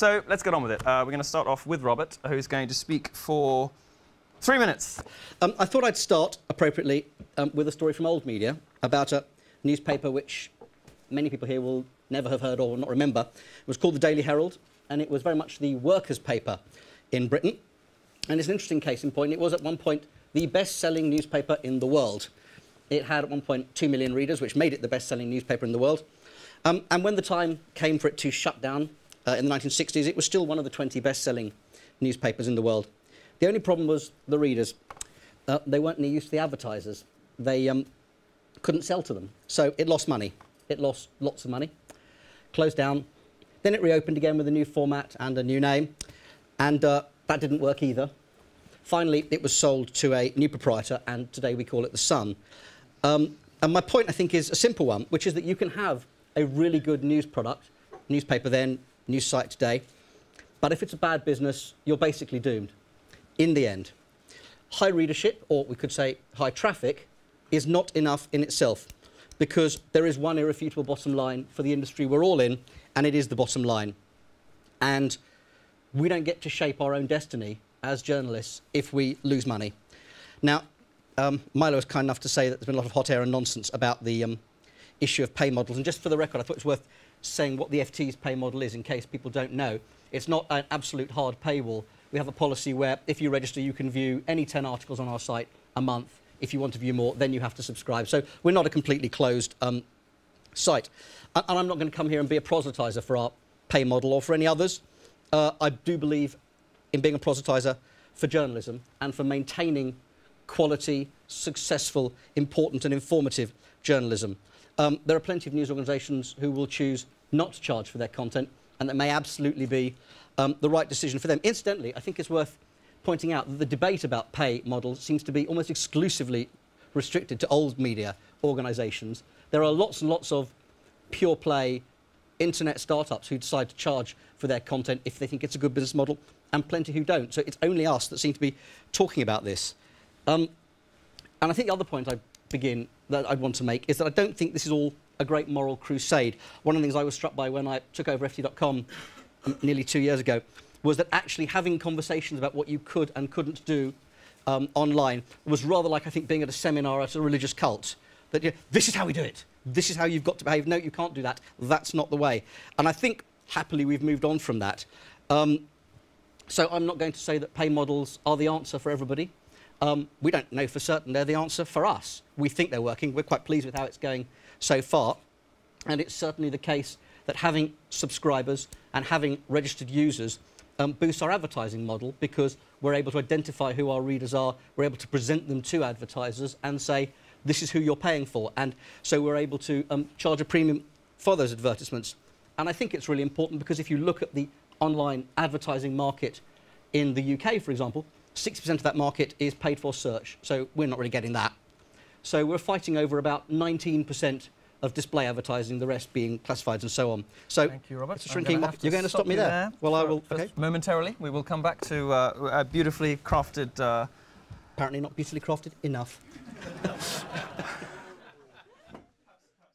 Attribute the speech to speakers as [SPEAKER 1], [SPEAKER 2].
[SPEAKER 1] So let's get on with it. We're going to start off with Robert, who's going to speak for 3 minutes.
[SPEAKER 2] I thought I'd start, appropriately, with a story from old media about a newspaper which many people here will never have heard or not remember. It was called the Daily Herald, and it was very much the workers' paper in Britain. And it's an interesting case in point. It was at one point the best-selling newspaper in the world. It had at one point 2 million readers, which made it the best-selling newspaper in the world. And when the time came for it to shut down in the 1960s, it was still one of the 20 best-selling newspapers in the world. The only problem was the readers. They weren't any use to the advertisers. They couldn't sell to them. So it lost money. It lost lots of money. Closed down. Then it reopened again with a new format and a new name. And that didn't work either. Finally, it was sold to a new proprietor, and today we call it The Sun. And my point, I think, is a simple one, which is that you can have a really good news product, newspaper then, news site today, but if it's a bad business, you're basically doomed. In the end, high readership, or we could say high traffic, is not enough in itself, because there is one irrefutable bottom line for the industry we're all in, and it is the bottom line. And we don't get to shape our own destiny as journalists if we lose money. Now, Milo was kind enough to say that there's been a lot of hot air and nonsense about the issue of pay models, and just for the record, I thought it was worth saying what the FT's pay model is in case people don't know. It's not an absolute hard paywall. We have a policy where if you register, you can view any 10 articles on our site a month. If you want to view more, then you have to subscribe. So we're not a completely closed site. And I'm not going to come here and be a proselytiser for our pay model or for any others. I do believe in being a proselytiser for journalism and for maintaining quality, successful, important and informative journalism. There are plenty of news organisations who will choose not to charge for their content, and that may absolutely be the right decision for them. Incidentally, I think it's worth pointing out that the debate about pay models seems to be almost exclusively restricted to old media organisations. There are lots and lots of pure play internet startups who decide to charge for their content if they think it's a good business model, and plenty who don't. So it's only us that seem to be talking about this. And I think the other point that I'd want to make is that I don't think this is all a great moral crusade. One of the things I was struck by when I took over FT.com nearly 2 years ago was that actually having conversations about what you could and couldn't do online was rather like, I think, being at a seminar at a religious cult. That this is how we do it. This is how you've got to behave. No, you can't do that. That's not the way. And I think, happily, we've moved on from that. So I'm not going to say that pay models are the answer for everybody. We don't know for certain they're the answer for us. We think they're working. We're quite pleased with how it's going so far. And it's certainly the case that having subscribers and having registered users boosts our advertising model, because we're able to identify who our readers are, we're able to present them to advertisers and say, this is who you're paying for. And so we're able to charge a premium for those advertisements. And I think it's really important because if you look at the online advertising market in the UK, for example, 60% of that market is paid for search. So we're not really getting that. So we're fighting over about 19% of display advertising, the rest being classifieds and so on. So
[SPEAKER 1] thank you, Robert.
[SPEAKER 2] You're going to stop me there? Well, I will. Okay.
[SPEAKER 1] Momentarily, we will come back to a beautifully crafted.
[SPEAKER 2] Apparently not beautifully crafted enough.